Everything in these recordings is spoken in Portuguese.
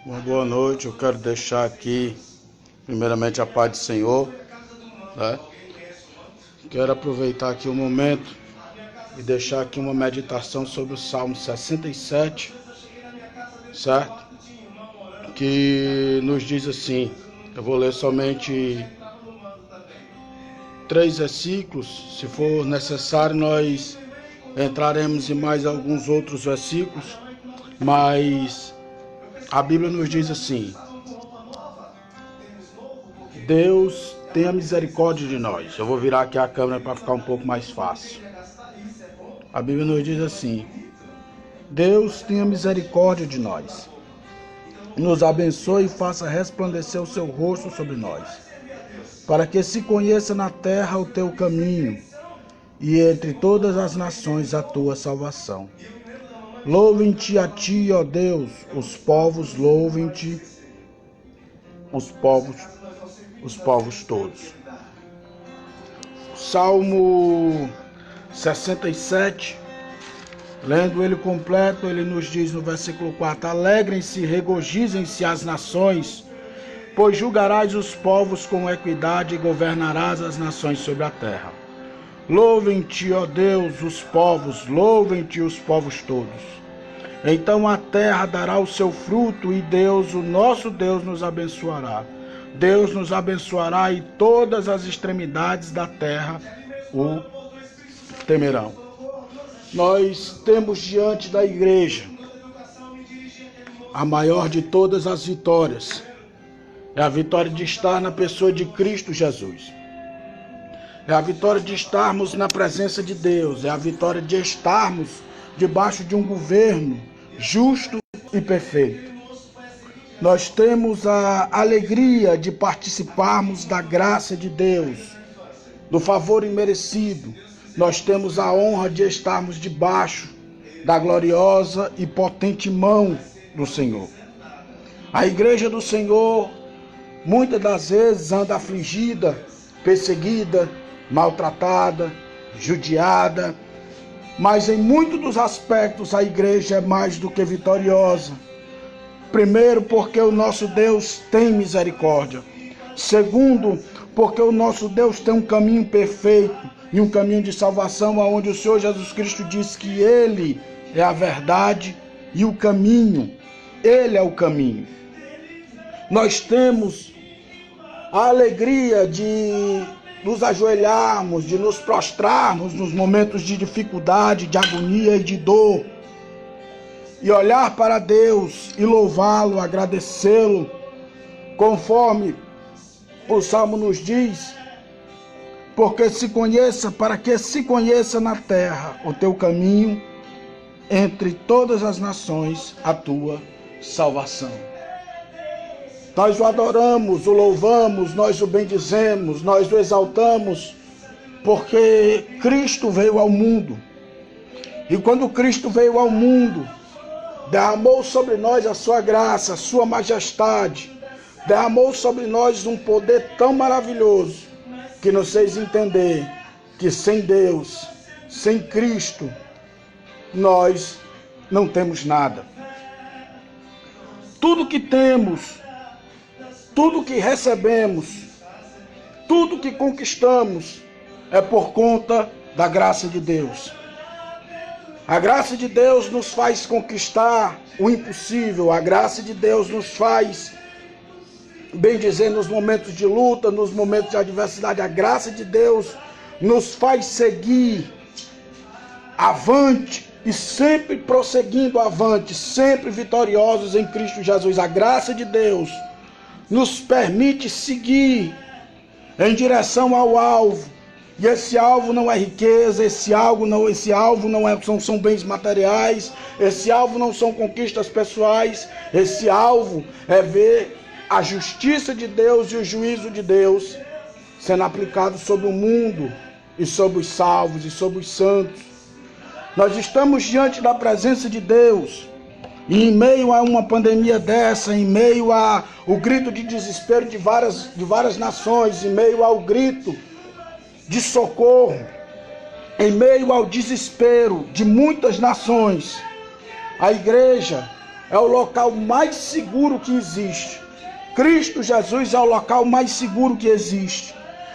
Uma boa noite, eu quero deixar aqui, primeiramente, a paz do Senhor, né? Quero aproveitar aqui o momento e deixar aqui uma meditação sobre o Salmo 67, certo? Que nos diz assim, eu vou ler somente 3 versículos, se for necessário nós entraremos em mais alguns outros versículos, mas a Bíblia nos diz assim: Deus tenha misericórdia de nós. Eu vou virar aqui a câmera para ficar um pouco mais fácil. A Bíblia nos diz assim: Deus tenha misericórdia de nós. Nos abençoe e faça resplandecer o seu rosto sobre nós, para que se conheça na terra o teu caminho e entre todas as nações a tua salvação. Louvem-te a ti, ó Deus, os povos, louvem-te os povos todos. Salmo 67, lendo ele completo, ele nos diz no versículo 4: Alegrem-se, regozijem-se as nações, pois julgarás os povos com equidade e governarás as nações sobre a terra. Louvem-te, ó Deus, os povos, louvem-te os povos todos. Então a terra dará o seu fruto e Deus, o nosso Deus, nos abençoará. Deus nos abençoará e todas as extremidades da terra o temerão. Nós temos diante da igreja a maior de todas as vitórias. É a vitória de estar na pessoa de Cristo Jesus. É a vitória de estarmos na presença de Deus. É a vitória de estarmos debaixo de um governo justo e perfeito. Nós temos a alegria de participarmos da graça de Deus, do favor imerecido. Nós temos a honra de estarmos debaixo da gloriosa e potente mão do Senhor. A igreja do Senhor, muitas das vezes, anda afligida, perseguida, maltratada, judiada, mas em muitos dos aspectos a igreja é mais do que vitoriosa. Primeiro, porque o nosso Deus tem misericórdia. Segundo, porque o nosso Deus tem um caminho perfeito e um caminho de salvação, onde o Senhor Jesus Cristo diz que Ele é a verdade e o caminho. Ele é o caminho. Nós temos a alegria de nos ajoelharmos, de nos prostrarmos nos momentos de dificuldade, de agonia e de dor, e olhar para Deus e louvá-lo, agradecê-lo, conforme o Salmo nos diz, para que se conheça na terra o teu caminho, entre todas as nações a tua salvação. Nós o adoramos, o louvamos, nós o bendizemos, nós o exaltamos, porque Cristo veio ao mundo. E quando Cristo veio ao mundo, derramou sobre nós a sua graça, a sua majestade, derramou sobre nós um poder tão maravilhoso, que nos fez entender que sem Deus, sem Cristo, nós não temos nada. Tudo que temos, tudo que recebemos, tudo que conquistamos é por conta da graça de Deus. A graça de Deus nos faz conquistar o impossível. A graça de Deus nos faz, bem dizer, nos momentos de luta, nos momentos de adversidade. A graça de Deus nos faz seguir avante e sempre prosseguindo avante, sempre vitoriosos em Cristo Jesus. A graça de Deus nos permite seguir em direção ao alvo. E esse alvo não é riqueza, esse alvo não são bens materiais, esse alvo não são conquistas pessoais, esse alvo é ver a justiça de Deus e o juízo de Deus sendo aplicado sobre o mundo e sobre os salvos e sobre os santos. Nós estamos diante da presença de Deus. E em meio a uma pandemia dessa, em meio ao grito de desespero de várias nações, em meio ao grito de socorro, em meio ao desespero de muitas nações, a igreja é o local mais seguro que existe. Cristo Jesus é o local mais seguro que existe.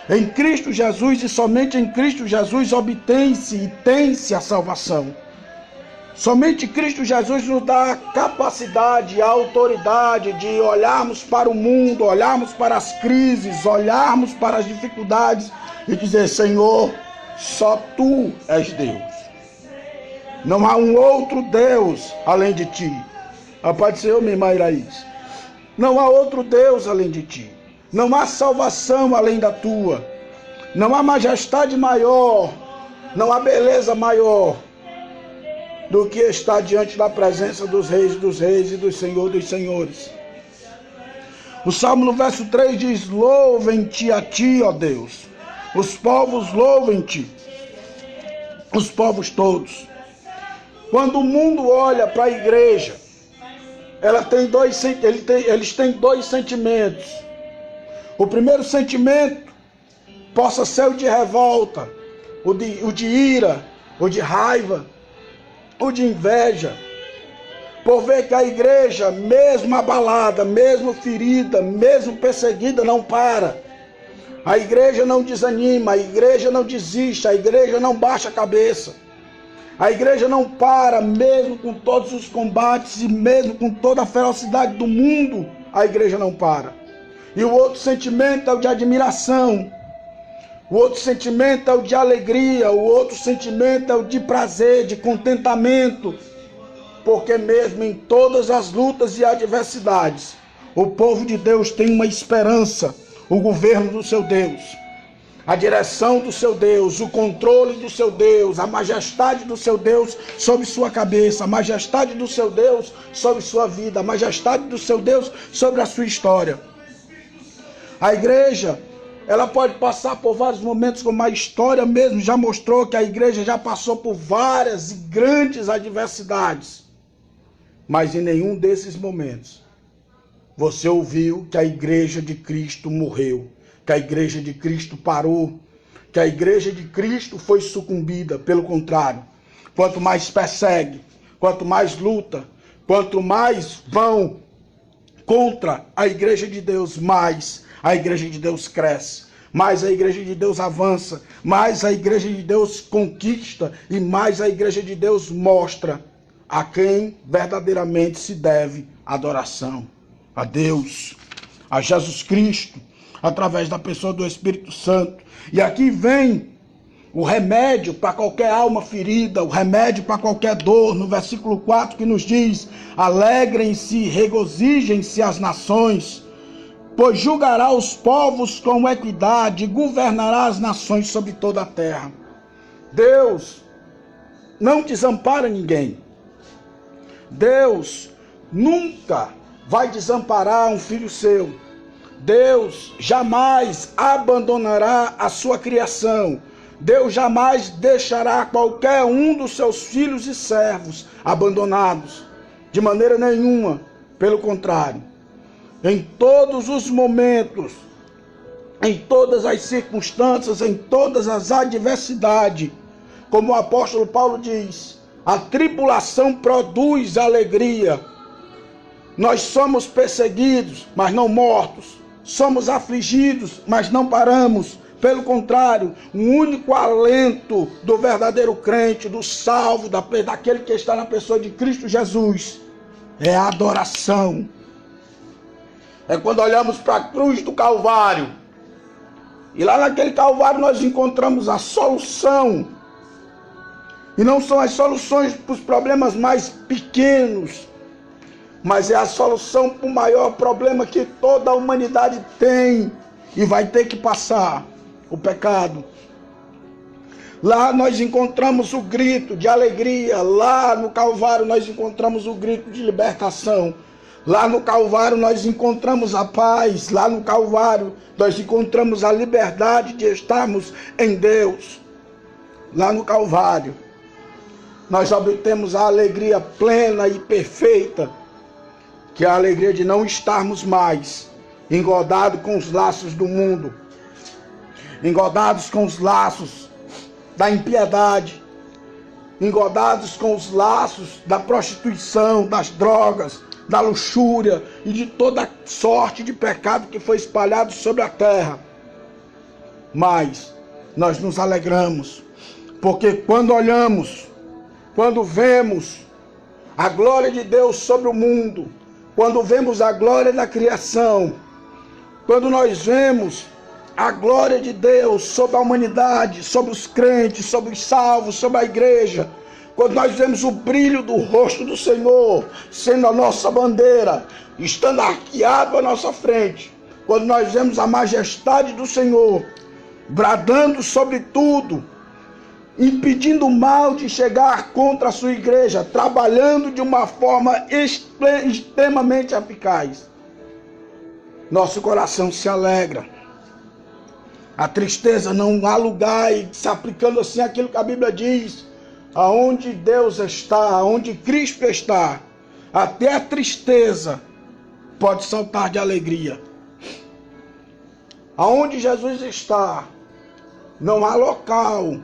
Em Cristo Jesus e somente em Cristo Jesus obtém-se e tem-se a salvação. Somente Cristo Jesus nos dá a capacidade, a autoridade de olharmos para o mundo, olharmos para as crises, olharmos para as dificuldades e dizer: Senhor, só Tu és Deus. Não há um outro Deus além de Ti. A paz do Senhor, minha irmã Iraís. Não há outro Deus além de Ti. Não há salvação além da Tua. Não há majestade maior, não há beleza maior do que estar diante da presença dos reis e do Senhor dos senhores. O Salmo no verso 3 diz: louvem-te a Ti, ó Deus. Os povos louvem-te. Os povos todos. Quando o mundo olha para a igreja, eles têm dois sentimentos. O primeiro sentimento possa ser o de revolta, o de ira, o de raiva, o de inveja, por ver que a igreja, mesmo abalada, mesmo ferida, mesmo perseguida, não para. A igreja não desanima, a igreja não desiste, a igreja não baixa a cabeça. A igreja não para, mesmo com todos os combates e mesmo com toda a ferocidade do mundo, a igreja não para. E o outro sentimento é o de admiração. O outro sentimento é o de alegria, o outro sentimento é o de prazer, de contentamento, porque mesmo em todas as lutas e adversidades, o povo de Deus tem uma esperança, o governo do seu Deus, a direção do seu Deus, o controle do seu Deus, a majestade do seu Deus sobre sua cabeça, a majestade do seu Deus sobre sua vida, a majestade do seu Deus sobre a sua história. A igreja, ela pode passar por vários momentos, como a história mesmo já mostrou que a igreja já passou por várias e grandes adversidades. Mas em nenhum desses momentos você ouviu que a igreja de Cristo morreu, que a igreja de Cristo parou, que a igreja de Cristo foi sucumbida. Pelo contrário, quanto mais persegue, quanto mais luta, quanto mais vão contra a igreja de Deus, mais a igreja de Deus cresce, mais a igreja de Deus avança, mais a igreja de Deus conquista e mais a igreja de Deus mostra a quem verdadeiramente se deve adoração. A Deus, a Jesus Cristo, através da pessoa do Espírito Santo. E aqui vem o remédio para qualquer alma ferida, o remédio para qualquer dor, no versículo 4 que nos diz: alegrem-se, regozijem-se as nações, pois julgará os povos com equidade e governará as nações sobre toda a terra. Deus não desampara ninguém. Deus nunca vai desamparar um filho seu. Deus jamais abandonará a sua criação. Deus jamais deixará qualquer um dos seus filhos e servos abandonados. De maneira nenhuma. Pelo contrário. Em todos os momentos, em todas as circunstâncias, em todas as adversidades, como o apóstolo Paulo diz, a tribulação produz alegria. Nós somos perseguidos, mas não mortos. Somos afligidos, mas não paramos. Pelo contrário, o único alento do verdadeiro crente, do salvo, daquele que está na pessoa de Cristo Jesus, é a adoração. É quando olhamos para a cruz do Calvário. E lá naquele Calvário nós encontramos a solução. E não são as soluções para os problemas mais pequenos, mas é a solução para o maior problema que toda a humanidade tem e vai ter que passar: o pecado. Lá nós encontramos o grito de alegria. Lá no Calvário nós encontramos o grito de libertação. Lá no Calvário nós encontramos a paz. Lá no Calvário nós encontramos a liberdade de estarmos em Deus. Lá no Calvário nós obtemos a alegria plena e perfeita, que é a alegria de não estarmos mais engodados com os laços do mundo, engodados com os laços da impiedade, engodados com os laços da prostituição, das drogas, da luxúria e de toda sorte de pecado que foi espalhado sobre a terra. Mas nós nos alegramos, porque quando olhamos, quando vemos a glória de Deus sobre o mundo, quando vemos a glória da criação, quando nós vemos a glória de Deus sobre a humanidade, sobre os crentes, sobre os salvos, sobre a igreja, quando nós vemos o brilho do rosto do Senhor sendo a nossa bandeira, estando arqueado à nossa frente, quando nós vemos a majestade do Senhor bradando sobre tudo, impedindo o mal de chegar contra a sua igreja, trabalhando de uma forma extremamente eficaz, nosso coração se alegra. A tristeza não há lugar, e se aplicando assim aquilo que a Bíblia diz, aonde Deus está, aonde Cristo está, até a tristeza pode saltar de alegria. Aonde Jesus está, não há local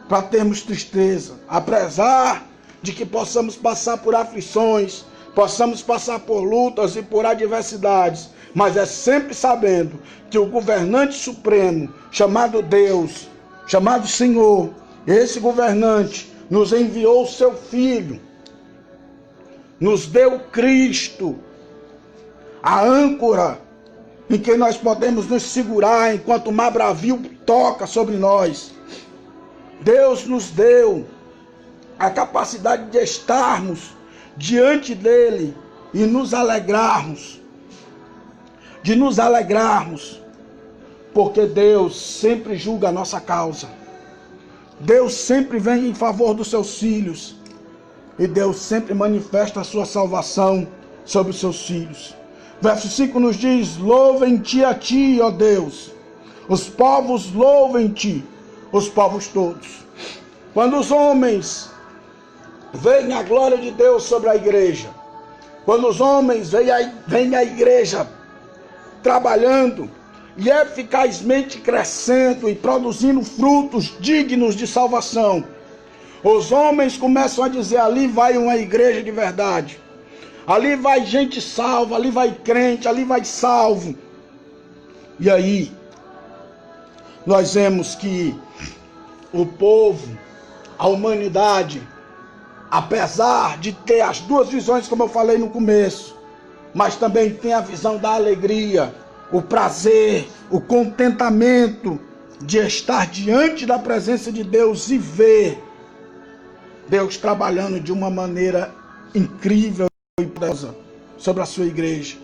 para termos tristeza, apesar de que possamos passar por aflições, possamos passar por lutas e por adversidades, mas é sempre sabendo que o governante supremo, chamado Deus, chamado Senhor, esse governante nos enviou o seu Filho, nos deu Cristo, a âncora em que nós podemos nos segurar enquanto o mar bravio toca sobre nós. Deus nos deu a capacidade de estarmos diante dele e nos alegrarmos, porque Deus sempre julga a nossa causa. Deus sempre vem em favor dos seus filhos e Deus sempre manifesta a sua salvação sobre os seus filhos. Verso 5 nos diz: louvem-te a ti, ó Deus, os povos louvem-te, os povos todos. Quando os homens veem a glória de Deus sobre a igreja, quando os homens veem a igreja trabalhando e eficazmente crescendo e produzindo frutos dignos de salvação, os homens começam a dizer: ali vai uma igreja de verdade, ali vai gente salva, ali vai crente, ali vai salvo. E aí nós vemos que o povo, a humanidade, apesar de ter as duas visões, como eu falei no começo, mas também tem a visão da alegria, o prazer, o contentamento de estar diante da presença de Deus e ver Deus trabalhando de uma maneira incrível e poderosa sobre a sua igreja.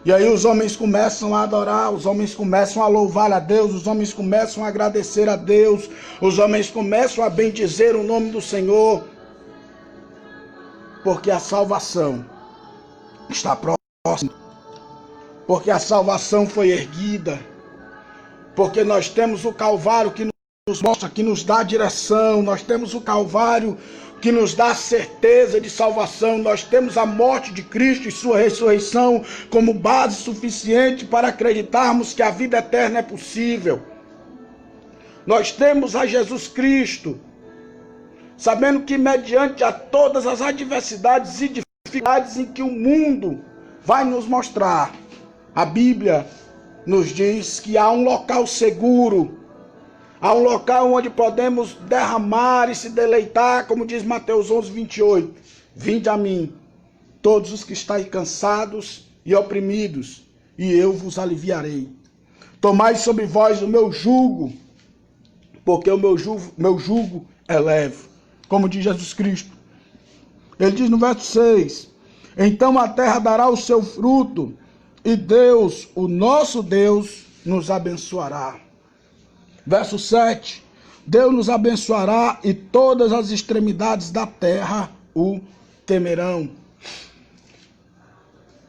E aí os homens começam a adorar, os homens começam a louvar a Deus, os homens começam a agradecer a Deus, os homens começam a bendizer o nome do Senhor, porque a salvação está próxima, porque a salvação foi erguida, porque nós temos o Calvário que nos mostra, que nos dá direção, nós temos o Calvário que nos dá certeza de salvação, nós temos a morte de Cristo e sua ressurreição como base suficiente para acreditarmos que a vida eterna é possível. Nós temos a Jesus Cristo, sabendo que mediante a todas as adversidades e dificuldades em que o mundo vai nos mostrar, a Bíblia nos diz que há um local seguro, há um local onde podemos derramar e se deleitar, como diz Mateus 11:28. Vinde a mim, todos os que estáis cansados e oprimidos, e eu vos aliviarei. Tomai sobre vós o meu jugo, porque o meu jugo é leve, como diz Jesus Cristo. Ele diz no verso 6, então a terra dará o seu fruto, e Deus, o nosso Deus, nos abençoará. Verso 7, Deus nos abençoará e todas as extremidades da terra o temerão.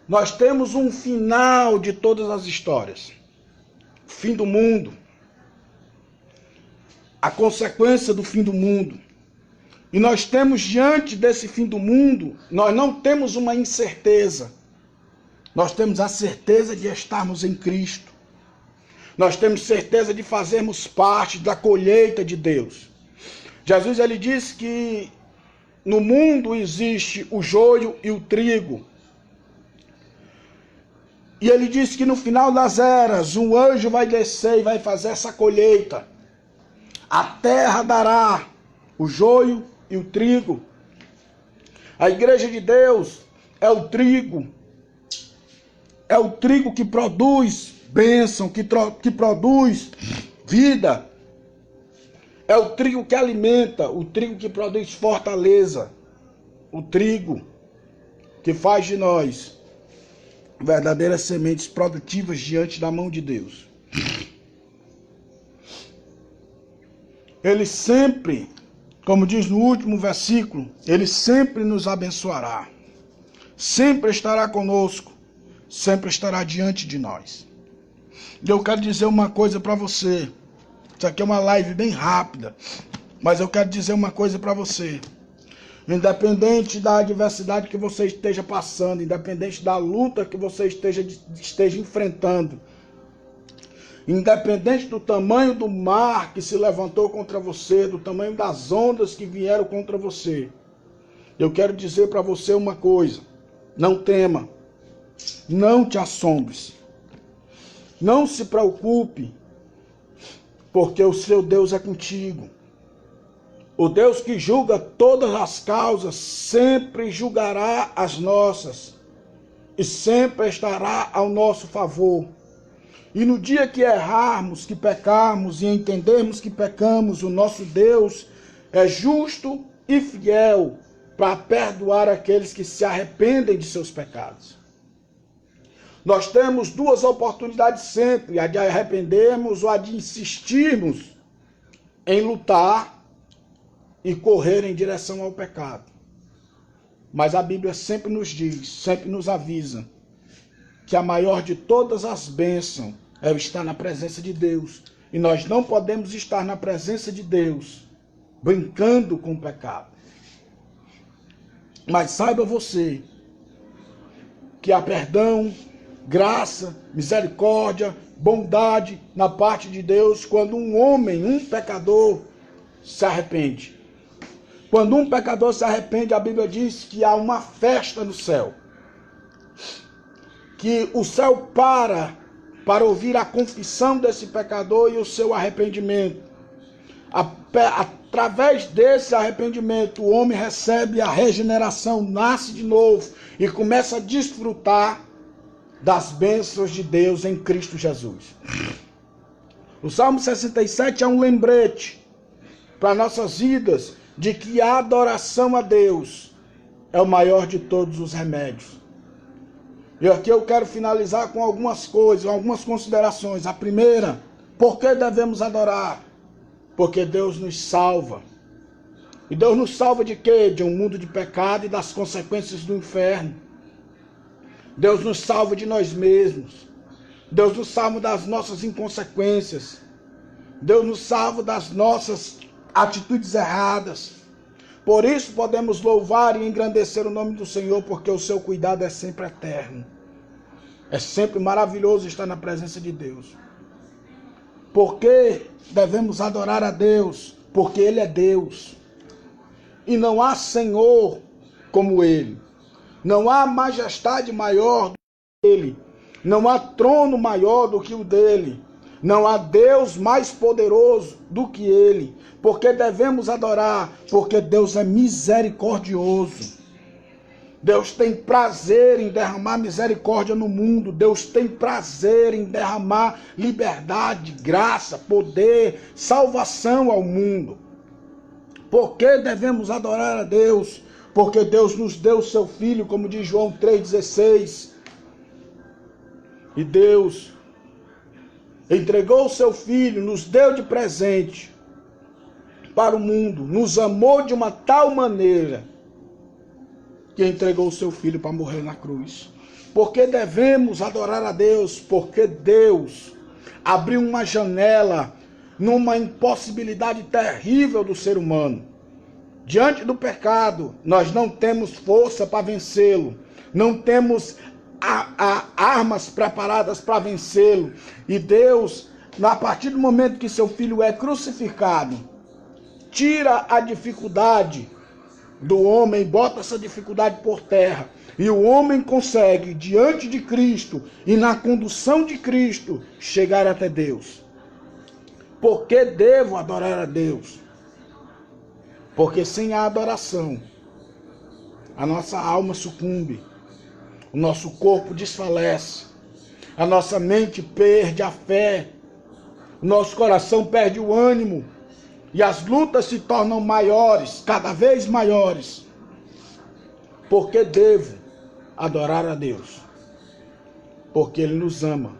Nós temos um final de todas as histórias. Fim do mundo. A consequência do fim do mundo. E nós temos diante desse fim do mundo, nós não temos uma incerteza. Nós temos a certeza de estarmos em Cristo. Nós temos certeza de fazermos parte da colheita de Deus. Jesus ele disse que no mundo existe o joio e o trigo. E ele disse que no final das eras, um anjo vai descer e vai fazer essa colheita. A terra dará o joio e o trigo. A igreja de Deus é o trigo. É o trigo que produz bênção, que produz vida. É o trigo que alimenta, o trigo que produz fortaleza. O trigo que faz de nós verdadeiras sementes produtivas diante da mão de Deus. Ele sempre, como diz no último versículo, ele sempre nos abençoará. Sempre estará conosco, sempre estará diante de nós. E eu quero dizer uma coisa para você. Isso aqui é uma live bem rápida, mas eu quero dizer uma coisa para você. Independente da adversidade que você esteja passando, independente da luta que você esteja enfrentando, independente do tamanho do mar que se levantou contra você, do tamanho das ondas que vieram contra você, eu quero dizer para você uma coisa: não tema, não te assombres, não se preocupe, porque o seu Deus é contigo. O Deus que julga todas as causas sempre julgará as nossas e sempre estará ao nosso favor. E no dia que errarmos, que pecarmos e entendermos que pecamos, o nosso Deus é justo e fiel para perdoar aqueles que se arrependem de seus pecados. Nós temos duas oportunidades sempre, a de arrependermos ou a de insistirmos em lutar e correr em direção ao pecado. Mas a Bíblia sempre nos diz, sempre nos avisa, que a maior de todas as bênçãos é estar na presença de Deus. E nós não podemos estar na presença de Deus brincando com o pecado. Mas saiba você que há perdão, graça, misericórdia, bondade na parte de Deus quando um homem, um pecador, se arrepende. Quando um pecador se arrepende, a Bíblia diz que há uma festa no céu. Que o céu para ouvir a confissão desse pecador e o seu arrependimento. Através desse arrependimento, o homem recebe a regeneração, nasce de novo e começa a desfrutar das bênçãos de Deus em Cristo Jesus. O Salmo 67 é um lembrete para nossas vidas de que a adoração a Deus é o maior de todos os remédios. E aqui eu quero finalizar com algumas coisas, algumas considerações. A primeira, por que devemos adorar? Porque Deus nos salva. E Deus nos salva de quê? De um mundo de pecado e das consequências do inferno. Deus nos salva de nós mesmos. Deus nos salva das nossas inconsequências. Deus nos salva das nossas atitudes erradas. Por isso podemos louvar e engrandecer o nome do Senhor, porque o seu cuidado é sempre eterno. É sempre maravilhoso estar na presença de Deus. Por que devemos adorar a Deus? Porque Ele é Deus. E não há Senhor como Ele. Não há majestade maior do que Ele. Não há trono maior do que o dele. Não há Deus mais poderoso do que Ele. Porque devemos adorar? Porque Deus é misericordioso. Deus tem prazer em derramar misericórdia no mundo. Deus tem prazer em derramar liberdade, graça, poder, salvação ao mundo. Por que devemos adorar a Deus? Porque Deus nos deu o seu Filho, como diz João 3,16. E Deus entregou o seu Filho, nos deu de presente para o mundo. Nos amou de uma tal maneira que entregou o seu Filho para morrer na cruz. Porque devemos adorar a Deus? Porque Deus abriu uma janela numa impossibilidade terrível do ser humano. Diante do pecado, nós não temos força para vencê-lo. Não temos armas preparadas para vencê-lo. E Deus, a partir do momento que seu Filho é crucificado, tira a dificuldade do homem, bota essa dificuldade por terra, e o homem consegue, diante de Cristo e na condução de Cristo, chegar até Deus. Por que devo adorar a Deus? Porque sem a adoração, a nossa alma sucumbe, o nosso corpo desfalece, a nossa mente perde a fé, o nosso coração perde o ânimo, e as lutas se tornam maiores, cada vez maiores. Porque devo adorar a Deus? Porque Ele nos ama.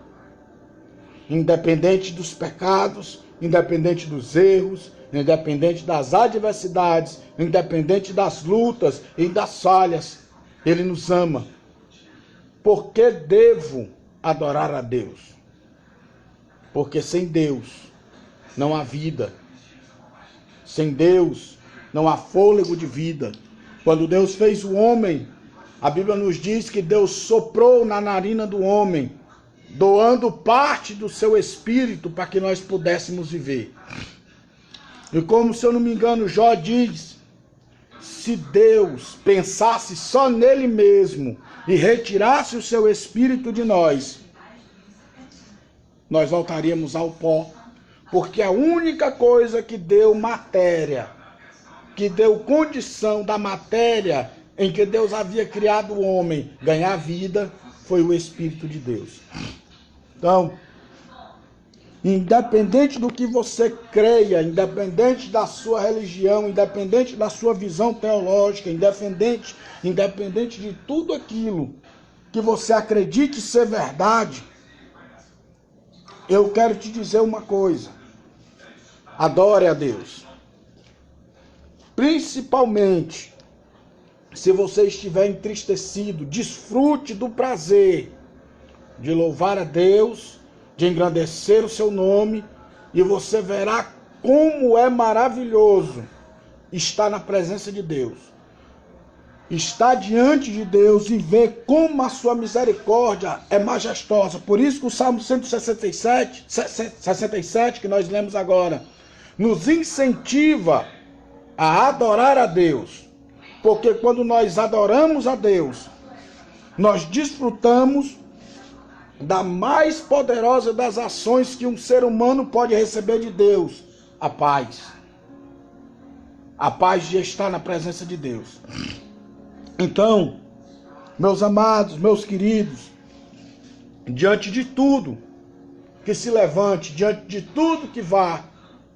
Independente dos pecados, independente dos erros, independente das adversidades, independente das lutas e das falhas, Ele nos ama. Por que devo adorar a Deus? Porque sem Deus não há vida. Sem Deus não há fôlego de vida. Quando Deus fez o homem, a Bíblia nos diz que Deus soprou na narina do homem, doando parte do seu espírito para que nós pudéssemos viver. E como, se eu não me engano, Jó diz, se Deus pensasse só nele mesmo e retirasse o seu espírito de nós, nós voltaríamos ao pó. Porque a única coisa que deu matéria, que deu condição da matéria em que Deus havia criado o homem ganhar vida, foi o Espírito de Deus. Então, independente do que você creia, independente da sua religião, independente da sua visão teológica, independente de tudo aquilo que você acredite ser verdade, eu quero te dizer uma coisa. Adore a Deus. Principalmente, se você estiver entristecido, desfrute do prazer de louvar a Deus, de engrandecer o seu nome, e você verá como é maravilhoso estar na presença de Deus. Estar diante de Deus e ver como a sua misericórdia é majestosa. Por isso que o Salmo 167, que nós lemos agora, nos incentiva a adorar a Deus. Porque quando nós adoramos a Deus, nós desfrutamos da mais poderosa das ações que um ser humano pode receber de Deus, a paz. A paz de estar na presença de Deus. Então, meus amados, meus queridos, diante de tudo que se levante, diante de tudo que vá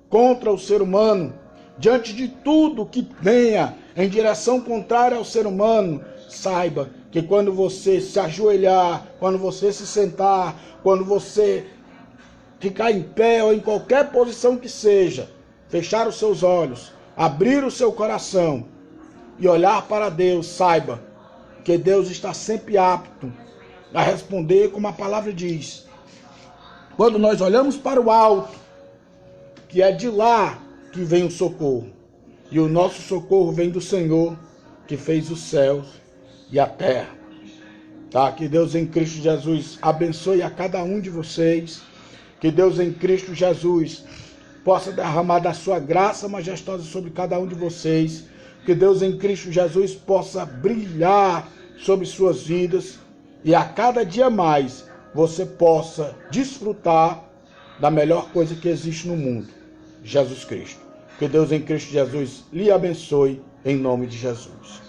contra o ser humano, diante de tudo que venha em direção contrária ao ser humano, saiba que quando você se ajoelhar, quando você se sentar, quando você ficar em pé ou em qualquer posição que seja, fechar os seus olhos, abrir o seu coração e olhar para Deus, saiba que Deus está sempre apto a responder como a palavra diz. Quando nós olhamos para o alto, que é de lá que vem o socorro. E o nosso socorro vem do Senhor, que fez os céus e a terra. Tá? Que Deus em Cristo Jesus abençoe a cada um de vocês. Que Deus em Cristo Jesus possa derramar da sua graça majestosa sobre cada um de vocês. Que Deus em Cristo Jesus possa brilhar sobre suas vidas. E a cada dia mais você possa desfrutar da melhor coisa que existe no mundo, Jesus Cristo. Que Deus em Cristo Jesus lhe abençoe, em nome de Jesus.